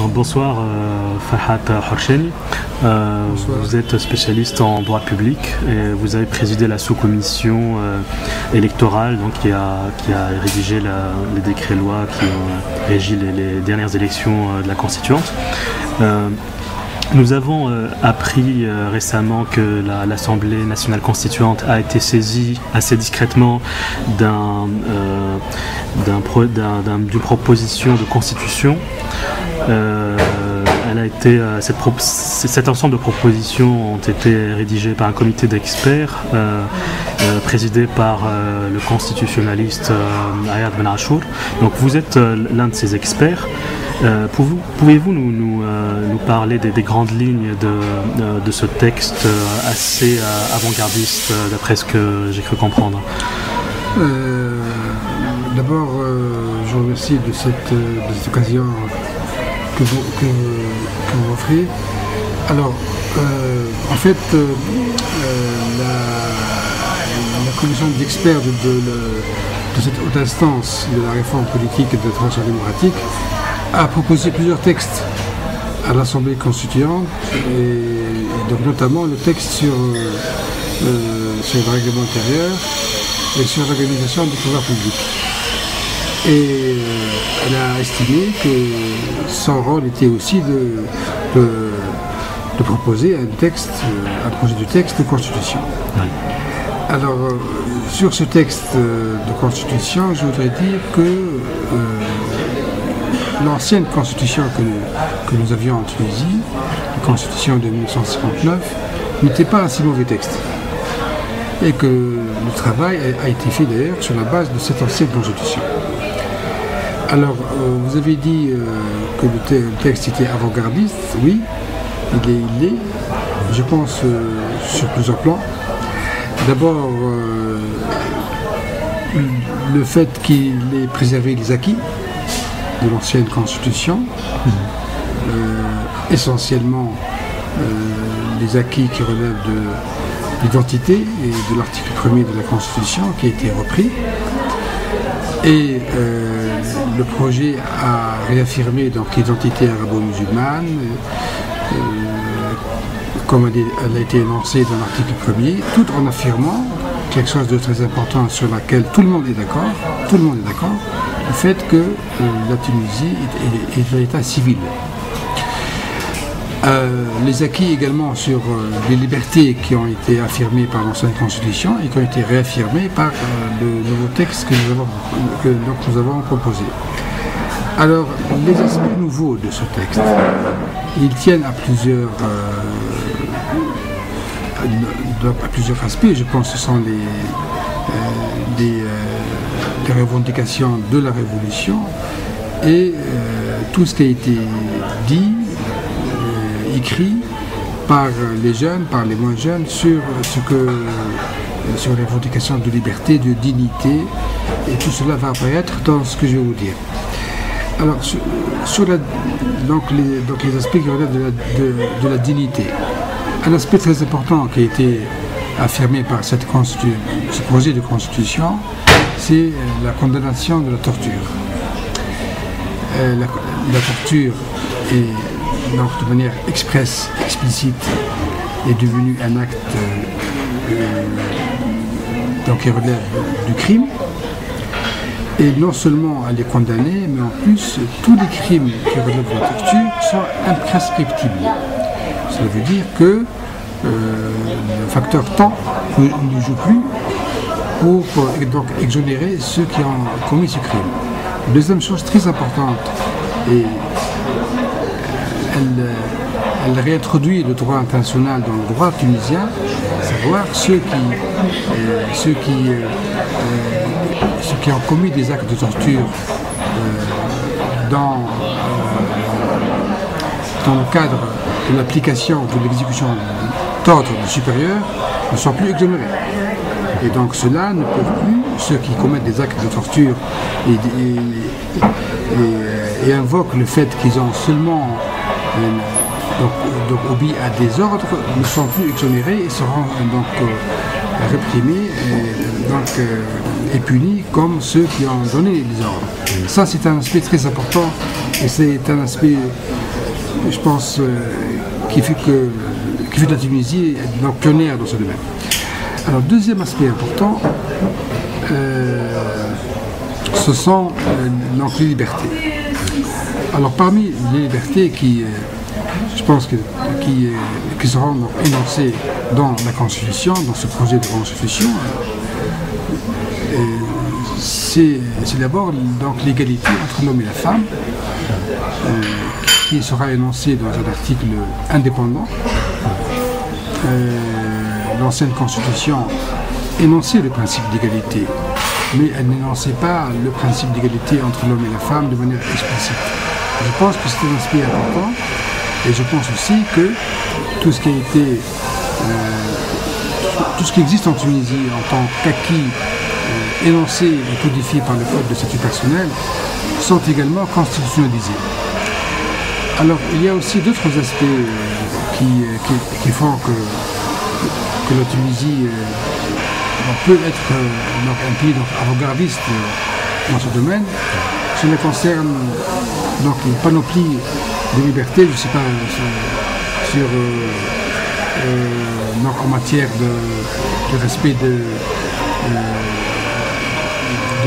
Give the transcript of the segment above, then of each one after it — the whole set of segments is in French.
Bonsoir Fahad Horcheni. Vous êtes spécialiste en droit public et vous avez présidé la sous-commission électorale qui a rédigé les décrets-lois qui ont régi les dernières élections de la Constituante. Nous avons appris récemment que l'Assemblée nationale constituante a été saisie assez discrètement d'une proposition de constitution. Cet ensemble de propositions ont été rédigées par un comité d'experts présidé par le constitutionnaliste Ayad Ben Achour. Donc vous êtes l'un de ces experts. Pouvez-vous nous parler des grandes lignes de ce texte assez avant-gardiste, d'après ce que j'ai cru comprendre? D'abord, je vous remercie de cette occasion que vous m'offrez. Alors, en fait, la commission d'experts de cette haute instance de la réforme politique et de la transition démocratique a proposé plusieurs textes à l'Assemblée constituante, et donc notamment le texte sur le règlement intérieur et sur l'organisation du pouvoir public. Et elle a estimé que son rôle était aussi de proposer un projet de texte de constitution. Oui. Alors, sur ce texte de constitution, je voudrais dire que l'ancienne constitution que nous avions en Tunisie, la constitution de 1959, n'était pas un si mauvais texte. Et que le travail a été fait d'ailleurs sur la base de cette ancienne constitution. Alors, vous avez dit que le texte était avant-gardiste. Oui, il est, je pense, sur plusieurs plans. D'abord, le fait qu'il ait préservé les acquis de l'ancienne constitution, essentiellement les acquis qui relèvent de l'identité et de l'article 1er de la Constitution qui a été repris. Et le projet a réaffirmé donc l'identité arabo-musulmane, comme elle a été énoncée dans l'article 1er, tout en affirmant quelque chose de très important sur laquelle tout le monde est d'accord, le fait que la Tunisie est un État civil. Les acquis également sur les libertés qui ont été affirmées par l'ancienne Constitution et qui ont été réaffirmées par le nouveau texte que nous avons proposé. Alors, les aspects nouveaux de ce texte, ils tiennent à plusieurs aspects. Je pense que ce sont les revendications de la Révolution et tout ce qui a été dit, écrit par les jeunes, par les moins jeunes, sur les revendications de liberté, de dignité, et tout cela va apparaître dans ce que je vais vous dire. Alors, les aspects qui relèvent de la dignité. Un aspect très important qui a été affirmé par ce projet de constitution, c'est la condamnation de la torture. La torture est donc de manière expresse, explicite, est devenu un acte qui relève du crime. Et non seulement elle est condamnée, mais en plus, tous les crimes qui relèvent de la torture sont imprescriptibles. Ça veut dire que le facteur temps ne joue plus pour donc exonérer ceux qui ont commis ce crime. Deuxième chose très importante, et elle réintroduit le droit international dans le droit tunisien, savoir ceux qui ont commis des actes de torture dans le cadre de l'application de l'exécution d'ordre supérieur ne sont plus exonérés. Et donc ceux-là ne peuvent plus, ceux qui commettent des actes de torture et invoquent le fait qu'ils ont seulement donc obéi à des ordres, ne sont plus exonérés et seront donc réprimés et punis comme ceux qui ont donné les ordres. Ça, c'est un aspect très important et c'est un aspect je pense, qui fait de la Tunisie donc, pionnière dans ce domaine. Alors, deuxième aspect important, ce sont donc, les libertés. Alors, parmi les libertés je pense qui seront donc, énoncées dans la Constitution, dans ce projet de Constitution, c'est d'abord l'égalité entre l'homme et la femme, qui sera énoncée dans un article indépendant. L'ancienne Constitution énonçait le principe d'égalité, mais elle n'énonçait pas le principe d'égalité entre l'homme et la femme de manière explicite. Je pense que c'est un aspect important, et je pense aussi que tout ce qui a été, tout ce qui existe en Tunisie en tant qu'acquis énoncés et codifiés par le code de statut personnel sont également constitutionnalisés. Alors, il y a aussi d'autres aspects qui font que la Tunisie peut être un pays avant-gardiste dans ce domaine. Cela concerne donc une panoplie de libertés, je ne sais pas, en matière de respect de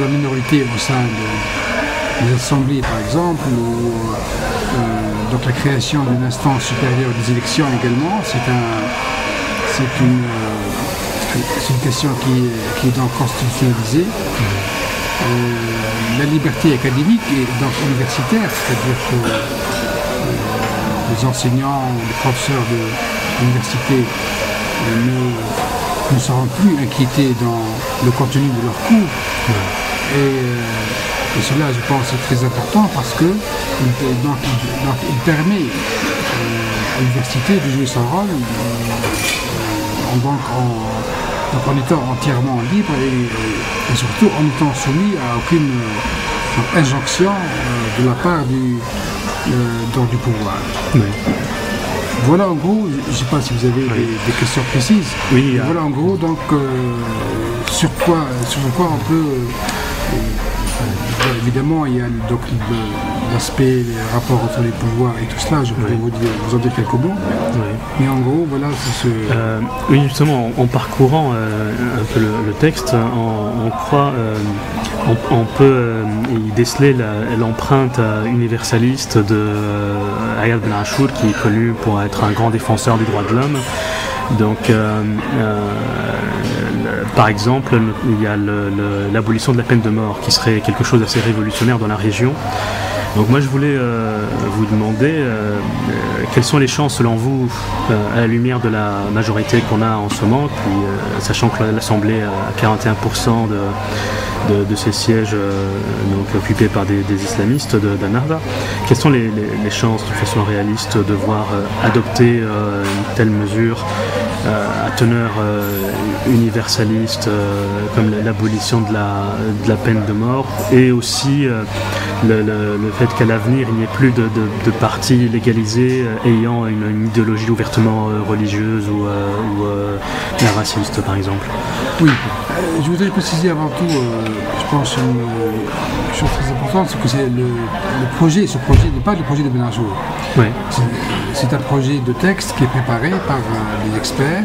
la minorité au sein des assemblées, par exemple, ou donc la création d'une instance supérieure des élections également. C'est une question qui est donc constitutionnalisée. La liberté académique et donc universitaire, c'est-à-dire que les enseignants, les professeurs de l'université ne seront plus inquiétés dans le contenu de leurs cours. Et cela, je pense, est très important parce que il permet à l'université de jouer son rôle en étant entièrement libre et surtout en étant soumis à aucune injonction de la part du pouvoir. Oui. Voilà en gros, je ne sais pas si vous avez des questions précises. Oui, voilà en gros donc sur quoi on peut évidemment il y a donc l'aspect, les rapports entre les pouvoirs et tout cela, je voudrais vous en dire quelques mots. Oui. Mais en gros, voilà, c'est ce... oui, justement, en parcourant un peu le texte, on peut y déceler l'empreinte universaliste de Ayad Ben Achour, qui est connu pour être un grand défenseur des droits de l'homme. Donc, par exemple, il y a l'abolition de la peine de mort, qui serait quelque chose d'assez révolutionnaire dans la région. Donc moi je voulais vous demander quelles sont les chances selon vous, à la lumière de la majorité qu'on a en ce moment, sachant que l'Assemblée a 41% de ces sièges donc occupés par des islamistes d'Annahda, quelles sont les chances de façon réaliste de voir adopter une telle mesure à teneur universaliste comme l'abolition de la peine de mort, et aussi le fait qu'à l'avenir il n'y ait plus de partis légalisés ayant une idéologie ouvertement religieuse ou raciste par exemple. Oui, je voudrais préciser avant tout, je pense une chose très importante, c'est que ce projet n'est pas le projet de Ben Achour. Oui. C'est un projet de texte qui est préparé par les experts,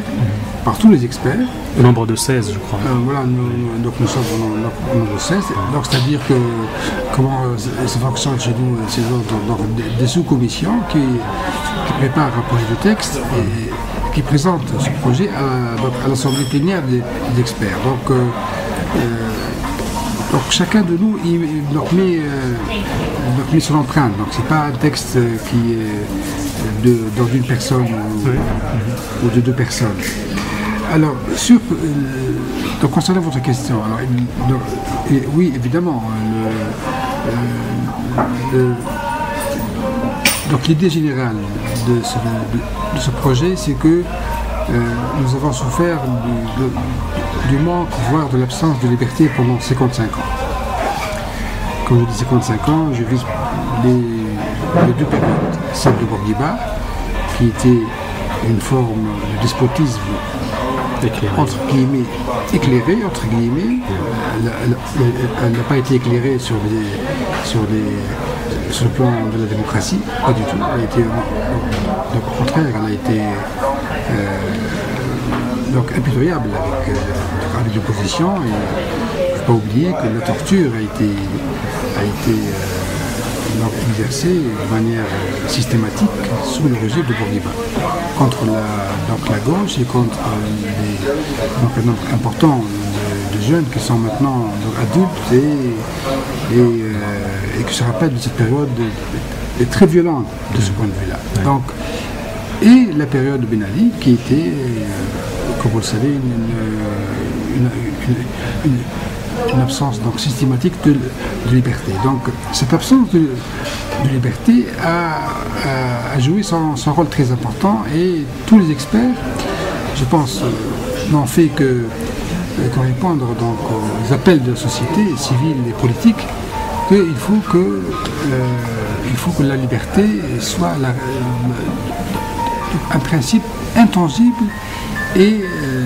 par tous les experts. Au nombre de 16, je crois. Voilà, donc nous sommes au nombre de 16. Donc c'est-à-dire que comment ça fonctionne chez nous, c'est des sous-commissions qui préparent un projet de texte et qui présentent ce projet à l'Assemblée plénière des experts. Donc chacun de nous met son empreinte. Donc c'est pas un texte qui est d'une personne ou de deux personnes. Alors, donc concernant votre question, alors, oui, évidemment, donc l'idée générale de ce projet, c'est que nous avons souffert du manque, voire de l'absence de liberté pendant 55 ans. Quand je dis 55 ans, je vise les deux périodes. Celle de Bourguiba, qui était une forme de despotisme entre guillemets éclairée, entre guillemets. Elle n'a pas été éclairée sur sur le plan de la démocratie, pas du tout. Elle a été, donc, au contraire, elle a été donc impitoyable avec l'opposition. Et il ne faut pas oublier que la torture a été donc exercée de manière systématique sous le régime de Bourguiba contre la gauche et contre un nombre important de jeunes qui sont maintenant adultes et qui se rappellent de cette période très violente de ce point de vue-là. Donc, et la période de Ben Ali qui était, comme vous le savez, une absence donc systématique de liberté. Donc cette absence de liberté a joué son rôle très important et tous les experts, je pense, n'ont fait qu'en répondre donc aux appels de la société civile et politique qu'il faut que la liberté soit un principe intangible et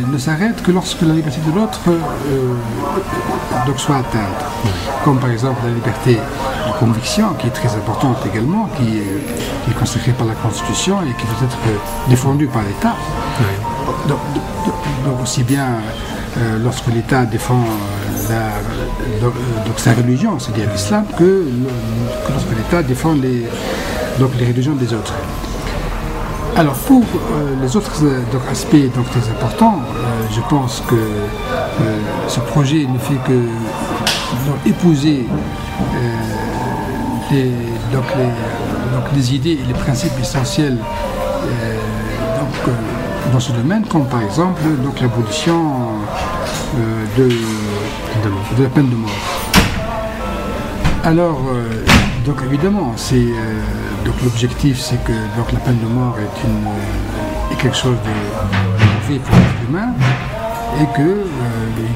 ne s'arrête que lorsque la liberté de l'autre soit atteinte. Comme par exemple la liberté de conviction, qui est très importante également, qui est consacrée par la Constitution et qui doit être défendue par l'État. Oui. Donc aussi bien lorsque l'État défend sa religion, c'est-à-dire l'islam, que lorsque l'État défend les religions des autres. Alors pour les autres aspects très importants, je pense que ce projet ne fait que épouser les idées et les principes essentiels dans ce domaine, comme par exemple l'abolition de la peine de mort. Alors, donc évidemment, l'objectif, c'est que la peine de mort est quelque chose de mauvais pour l'être humain et qu'il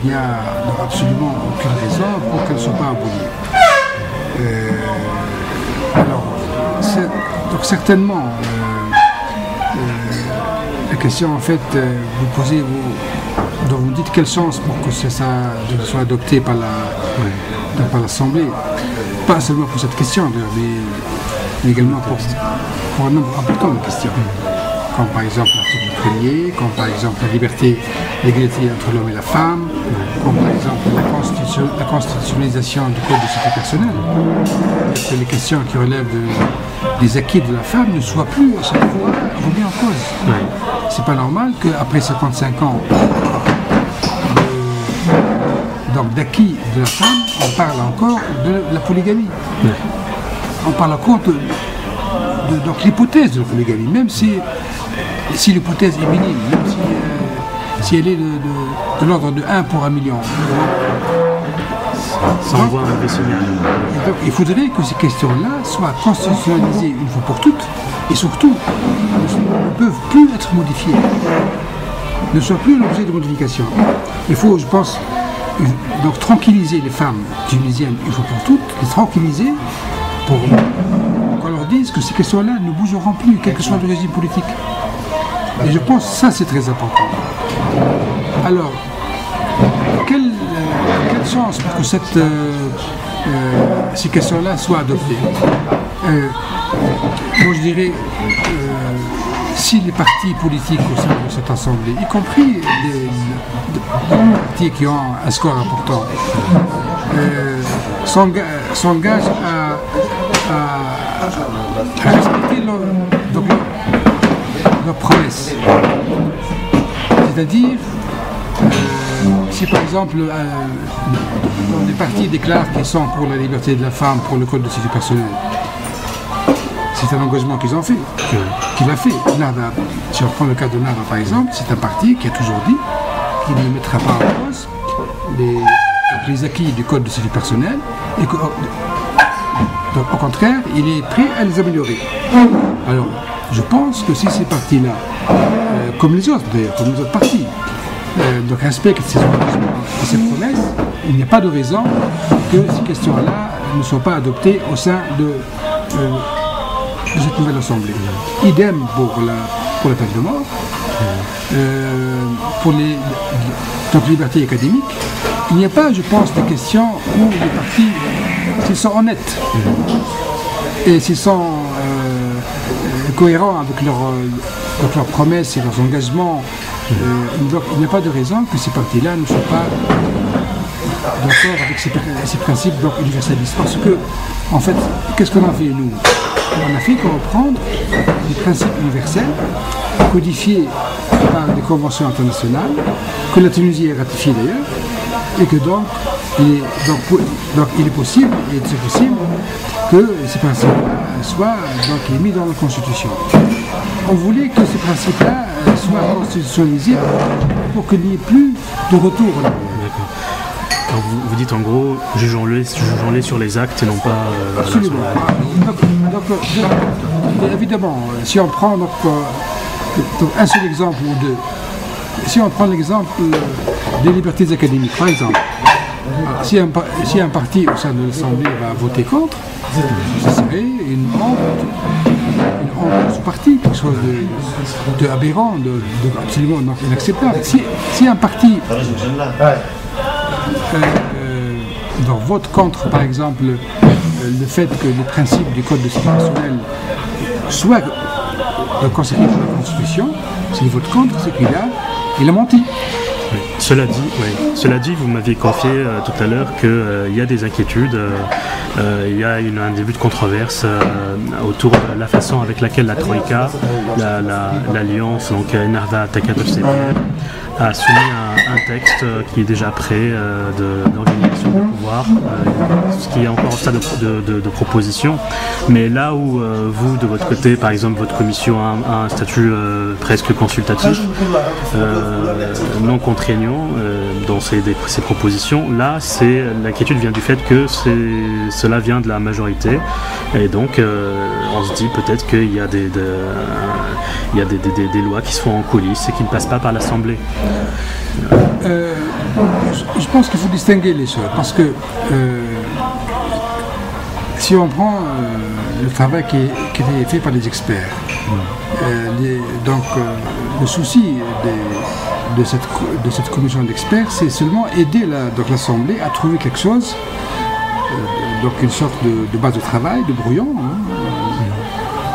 n'y a absolument aucune raison pour qu'elle ne soit pas abolie. Donc certainement, la question en fait, vous posez, donc vous dites quelle chance pour que ça soit adopté par l'Assemblée. Pas seulement pour cette question, mais également pour un nombre important de questions. Comme par exemple l'article 1er, comme par exemple la liberté, l'égalité entre l'homme et la femme, comme par exemple la constitutionnalisation du code de sécurité personnelle. Que les questions qui relèvent des acquis de la femme ne soient plus à chaque fois remises en cause. Oui. C'est pas normal qu'après 55 ans d'acquis de la femme, on parle encore de la polygamie. Oui. On parle encore de l'hypothèse de la polygamie, même si l'hypothèse est minime, même si elle est de l'ordre de 1 pour 1 million. Ça envoie un signal. Il faudrait que ces questions-là soient constitutionnalisées une fois pour toutes, et surtout ne peuvent plus être modifiées, ne soient plus l'objet de modification. Il faut, je pense, donc tranquilliser les femmes tunisiennes une fois pour toutes, les tranquilliser pour qu'on leur dise que ces questions-là ne bougeront plus, quel que soit le régime politique. Et je pense que ça c'est très important. Alors, quelle chance pour que ces questions-là soient adoptées. Moi je dirais, si les partis politiques au sein de cette Assemblée, y compris des partis qui ont un score important, s'engagent à respecter leurs promesses. C'est-à-dire, si par exemple des partis déclarent qu'ils sont pour la liberté de la femme, pour le code de sécurité personnelle, c'est un engagement qu'ils ont fait, qu'il a fait. Nahda, si on prend le cas de Nahda par exemple, c'est un parti qui a toujours dit qu'il ne mettra pas en cause les acquis du code de sécurité personnelle et que, donc, au contraire, il est prêt à les améliorer. Alors, je pense que si ces partis-là, comme les autres d'ailleurs, comme les autres partis, donc respectent ces engagements et ces promesses, il n'y a pas de raison que ces questions-là ne soient pas adoptées au sein de cette nouvelle Assemblée. Idem pour la peine de mort, pour les libertés académiques. Il n'y a pas, je pense, de questions où les partis s'ils sont honnêtes et s'ils sont cohérents avec leurs promesses et leurs engagements, donc il n'y a pas de raison que ces partis-là ne soient pas d'accord avec ces principes universalistes. Parce que, en fait, qu'est-ce qu'on a fait nous? On a fait qu'on reprendre des principes universels codifiés par des conventions internationales, que la Tunisie a ratifié d'ailleurs, et que donc il est possible, et c'est possible, que ces principes-là soient donc mis dans la Constitution. On voulait que ces principes-là soient constitutionnalisés pour qu'il n'y ait plus de retour. D'accord. Alors vous dites en gros, jugeons-les sur les actes et non pas absolument. Évidemment, si on prend un seul exemple ou deux, si on prend l'exemple des libertés académiques, par exemple, si un parti au sein de l'Assemblée va voter contre, ce serait une honte pour ce parti, quelque chose de aberrant, absolument inacceptable. Si un parti vote contre, par exemple, le fait que les principes du Code de sécurité nationale soient consacrés par la Constitution, s'il vote contre, c'est qu'il a menti. Oui. Cela dit, vous m'aviez confié tout à l'heure qu'il y a des inquiétudes, il y a un début de controverse autour de la façon avec laquelle la Troïka, l'alliance, donc Ennahda Takat CPR, a soumis un texte qui est déjà prêt d'organisation du pouvoir, ce qui est encore au stade de proposition. Mais là où vous, de votre côté, par exemple, votre commission a un statut presque consultatif, non contraignant dans ces propositions, là, l'inquiétude vient du fait que cela vient de la majorité. Et donc, on se dit peut-être qu'il y a des lois qui se font en coulisses et qui ne passent pas par l'Assemblée. Je pense qu'il faut distinguer les choses, parce que si on prend le travail qui est fait par les experts, le souci de cette commission d'experts, c'est seulement aider l'Assemblée à trouver quelque chose, donc une sorte de base de travail, de brouillon,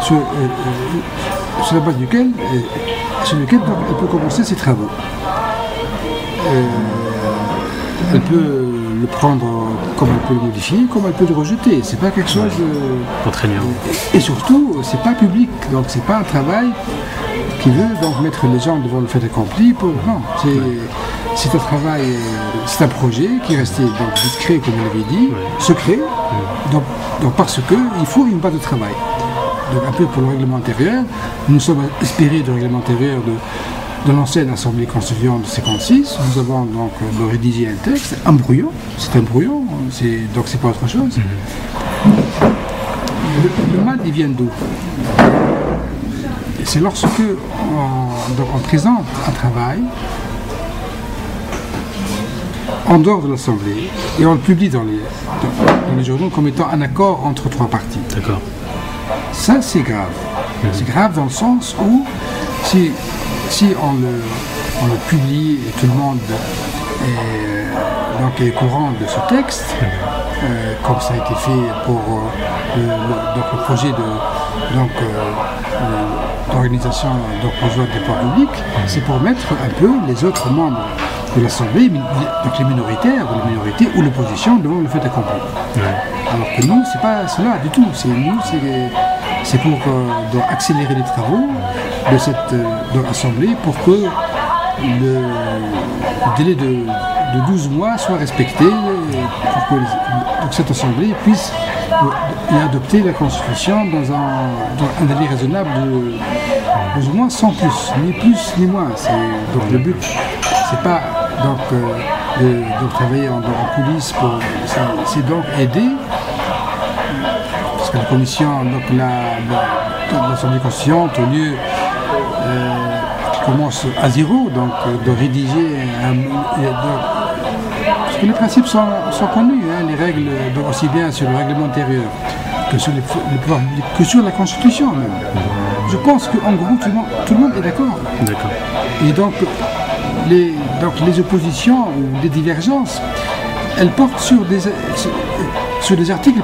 sur la base duquel donc, elle peut commencer ses travaux. Elle peut le prendre comme elle peut le modifier, comme elle peut le rejeter. C'est pas quelque chose contraignant. Et surtout, c'est pas public, donc c'est pas un travail qui veut donc mettre les gens devant le fait accompli. Non, c'est un travail, c'est un projet qui est resté donc discret, comme on l'avait dit, secret. Donc parce que il faut une base de travail. Donc un peu pour le règlement intérieur, nous sommes inspirés du règlement intérieur de l'ancienne Assemblée constituante de 56. Nous avons donc rédigé un texte, un brouillon, donc c'est pas autre chose. Le mal, il vient d'où? C'est lorsque on présente un travail en dehors de l'Assemblée et on le publie dans les journaux comme étant un accord entre trois partis. D'accord. Ça, c'est grave. C'est grave dans le sens où si on le publie et tout le monde est au courant de ce texte, comme ça a été fait pour le projet d'organisation provisoire des pouvoirs publics, c'est pour mettre un peu les autres membres de l'Assemblée, donc les minoritaires ou l'opposition devant le fait accompli. Alors que nous, c'est pas cela du tout. C'est pour accélérer les travaux de cette Assemblée pour que le délai de 12 mois soit respecté, pour que cette Assemblée puisse adopter la Constitution dans un délai raisonnable de 12 mois, sans plus ni moins. Donc le but, c'est pas de travailler en coulisses, c'est donc aider, parce que la commission, l'Assemblée constituante, au lieu qui commence à zéro, donc de rédiger parce que les principes sont connus, les règles, aussi bien sur le règlement intérieur que sur les pouvoirs publics, que sur la Constitution même. Je pense qu'en gros, tout le monde est d'accord. D'accord. Et donc les oppositions ou les divergences, elles portent sur Sur les articles